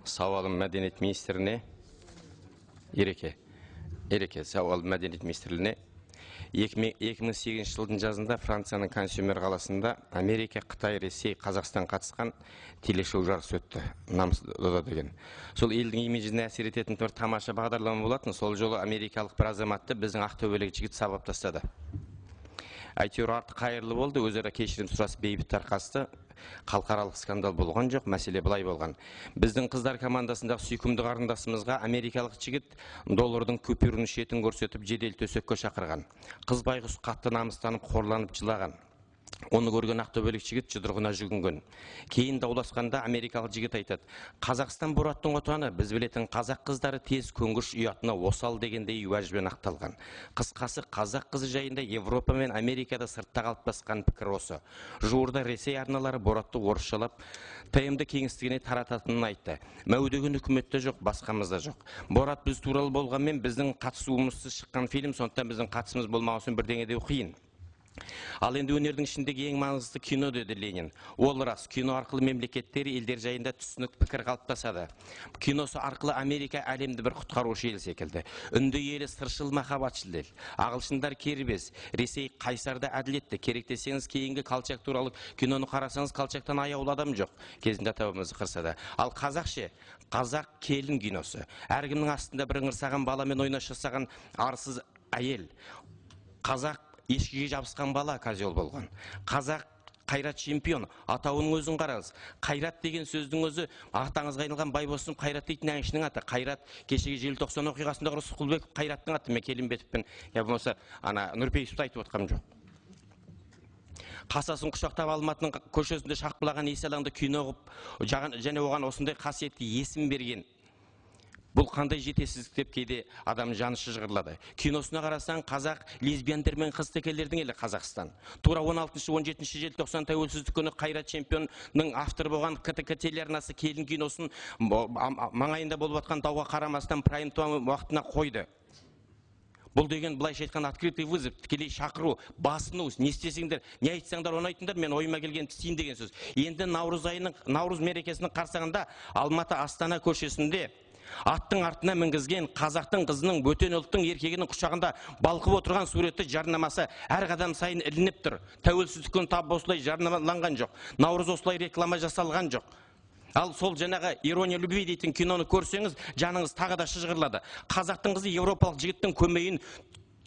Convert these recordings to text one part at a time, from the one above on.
Сауалым мәдениет министріне, сауал мәдениет министрлігіне. 2008 жылдың жазында Францияның Консюмер қаласында Америка, Қытай, Ресей, Қазақстан қатысқан телешоу жарысы өтті. Намыс дода деген. Сол елдің имиджіне әсер ететін бір тамаша бағдарлама болатын. Сол жолы америкалық бір азаматты біздің Ақтөбелік жігіт сабап тастады. Әйтеуір арты қайырлы болды, өзара кешірім сұрасып бейбіт тарқасты. Халықаралық скандал болған жоқ, мәселе былай болған. Біздің қыздар командасындағы сүйкімді қарындасымызға америкалық жігіт доллардың купюрінің шетін көрсетіп жедел төсекке шақырған. Қыз байғұс қатты намыстанып, қорланып жылаған. Оны көрген Ақтөбелік жігіт жұдырығына жүгінген. Кейін дауласқанда америкалық жігіт айтады: Қазақстан Бораттың отаны, біз білетін қазақ қыздары тез көнгіш, ұятына осал дегендей уәжбен ақталған. Қысқасы, қазақ қызы жайында Европа мен Америкада сыртта қалыптасқан пікір осы. Жуырда Ресей арналары Боратты орысшалап ТМД кеңістігіне тарататынын айтты. Мәудеген үкіметте жоқ, басқамызда жоқ. Борат біз туралы болғанмен біздің қатысуымызсыз шыққан фильм, сондықтан біздің қатысымыз болмаған соң бірдеңе деу қиын. Ал енді өнердің ішіндегі ең маңызды кино деді Ленин. Ол рас, кино арқылы мемлекеттер, елдер жайында түсінік пікір қалыптасады. Киносы арқылы Америка әлемді бір құтқарушы ел секілді. Үнді елі сыршыл, махаббатшыл ел. Ағылшындар кербез, Ресей қайсарда әділетті. Керек десеңіз, кейінгі Колчак туралы киноны қарасаңыз, Колчактан аяулы адам жоқ. Кезінде атауымызды қырсады. Ал қазақ ше? Қазақ келін киносы. Әркімнің астында бір ыңырсаған баламен ойнас жасаған арсыз әйел. Қазақ ешкіге жабысқан бала козел болған. Қазақ Қайрат чемпион, атауының өзін қараңыз. Қайрат деген сөздің өзі ақтаңызға айналған Байбосын Қайрат дейтін әншінің аты. Қайрат кешегі желтоқсан оқиғасында Рысқұлбеков Қайраттың аты. Мен Келімбетовпен, я болмаса Нұрпейісовті айтып отқам жоқ. Қасасын құшақтап Алматының көшесінде шақпылаған Есалаңды кино қып, және оған осындай қасиетті есім берген. Бұл қандай жетесіздік деп кейде адам жаны шыжғырлады. Киносына қарасаң, қазақ лесбияндер мен қыз текелердің елі Қазақстан. Тура 16-17 желтоқсан тәуелсіздік күні Қайрат чемпионның авторы болған КТК телеарнасы келін киносын маңайында болып жатқан дауға қарамастан прайм-тайм уақытына қойды. Бұл деген былайша айтқан открытый вызов, тікелей шақыру, басыну, не істесеңдер, не айтсаңдар, оны айтыңдар, мен ойыма келген істейін деген сөз. Енді Наурыз мерекесінің қарсаңында Алматы Астана көшесінде аттың артына мінгізген қазақтың қызының бөтен ұлттың еркегінің құшағында балқып отырған суретті жарнамасы әр қадам сайын ілініп тұр. Тәуелсіздік күні тап осылай жарнамаланған жоқ. Наурыз осылай реклама жасалған жоқ. Ал сол жаңағы «Ирония любви» дейтін киноны көрсеңіз, жаныңыз тағы да шыжғырлады. Қазақтың қызы европалық жігіттің көмейін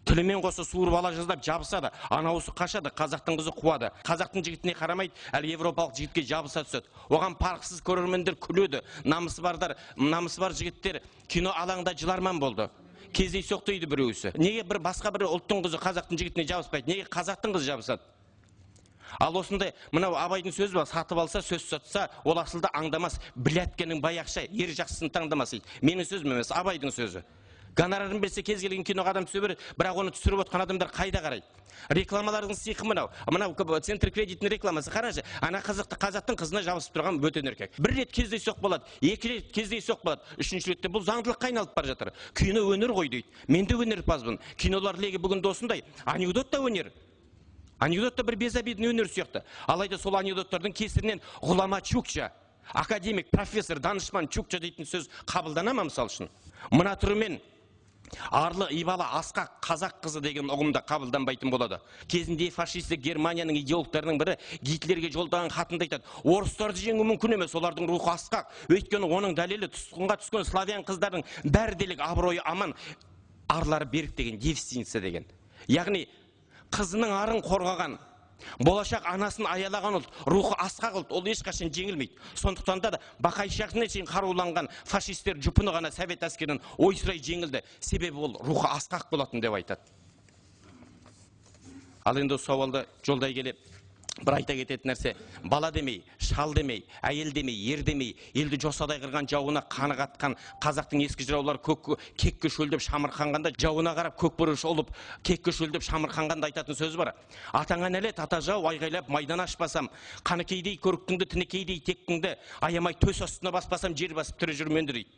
тілімен қоса суырып ала жаздап жабысады. Анауысы қашады, қазақтың қызы қуады. Қазақтың жігітіне қарамайды, әлі европалық жігітке жабыса түседі. Оған парықсыз көрермендер күледі. Намысы бар жігіттер кино алаңда жыларман болды. Кездейсоқ дейді біреусі. Неге бір басқа бір ұлттың қызы қазақтың жігітіне жабыспайды? Неге қазақтың қызы жабысады? Ал осындай, мынау Абайдың сөзі бар, сатып алса, сөз сатса, ол асылда аңдамас, біләткенің баяқша, ер жақсысын таңдамас дейді. Менің сөзім емес, Абайдың сөзі. Гонорарын берсе кез келген киноға адам түсе береді, бірақ оны түсіріп отқан адамдар қайда қарайды? Рекламалардың сиқы мынау центр кредитінің рекламасы қарашы, ана қазақтың қызына жабысып тұрған бөтен еркек. Бір рет кездейсоқ болады, екі рет кездейсоқ болады, үшінші ретте бұл заңдылыққа айналып бара жатыр. Кино өнер ғой дейді. Мен де өнерпазбын. Кинолар легі бүгінде осындай. Анекдот та өнер. Анекдотта бір безобидный өнер сияқты. Алайда сол анекдоттардың кесірінен ғұлама Чукча, академик, профессор, данышман Чукча дейтін сөз қабылдана ма мысал үшін? Мына түрімен арлы, ибалы, асқақ қазақ қызы деген ұғымда қабылданбайтын болады. Кезінде фашистік Германияның идеологтарының бірі Гитлерге жолдаған хатында айтады: орыстарды жеңу мүмкін емес, олардың рухы асқақ. Өйткені оның дәлелі тұтқынға түскен славян қыздардың бәрі дерлік абыройы аман, арлары берік деген, девственница деген. Яғни қызының арын қорғаған, болашақ анасын аялаған ұлт, рухы асқақ ұлт, ол ешқашан жеңілмейді. Сондықтан да Бақай шағына шейін қаруланған фашистер жұпыны ғана совет әскерінен ойсырай жеңілді. Себебі ол рухы асқақ болатын деп айтады. Ал енді сауалды жолдай келе бір айта кететін нәрсе, бала демей, шал демей, әйел демей, ер демей, елді жосадай қырған жауына қаны қатқан қазақтың ескі жыраулар кекке шөлдеп шамырқанғанда, жауына қарап көкбұрыш олып, кекке шөлдеп шамырқанғанда айтатын сөзі бар. Атаңа нәлет, ата жау, айғайлап майдан ашпасам, қаныкейдей көріктіңді, тінікейдей тектіңді, аямай төс астына баспасам, жер басып тірі жүрменді дейді.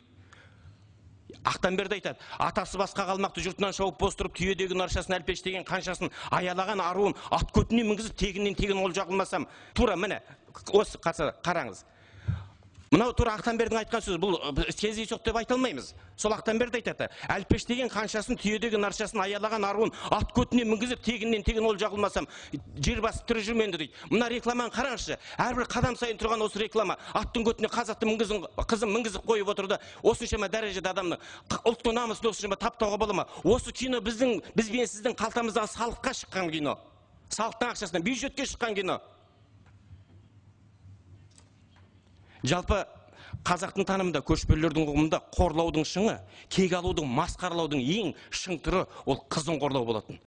Ақтанберді айтады: атасы басқа қалмақты жұртынан шауып бостырып, түйедегі наршасын әлпештеген қаншасын аялаған аруын ат көтіне мінгізіп, тегіннен тегін ол жағылмасам. Тура міне, осы қараңыз. Мынау тура Ақтанбердің айтқан сөз, бұл кездейсоқ деп айта алмаймыз. Сол Ақтанберді айтады. Әлпеш деген қаншасын, түйедегі наршасын аялаған аруын ат көтіне мінгізіп, тегіннен тегін ол жағылмасам, жер басып тірі жүрменді дейді. Мына рекламаны қараңызшы. Әрбір қадам сайын тұрған осы реклама. Аттың көтіне қазақты қызын мінгізіп қойып отырды. Осыншама дәрежеде адамның ұлттың намысын осыншама таптауға бола ма? Осы кино бізбен сіздің қалтамыздан салыққа шыққан кино. Салықтың ақшасынан бюджетке шыққан кино. Жалпы қазақтың танымында, көшпелілердің ұғымында қорлаудың шыңы, кек алудың, масқаралаудың ең шың түрі ол қызын қорлау болатын.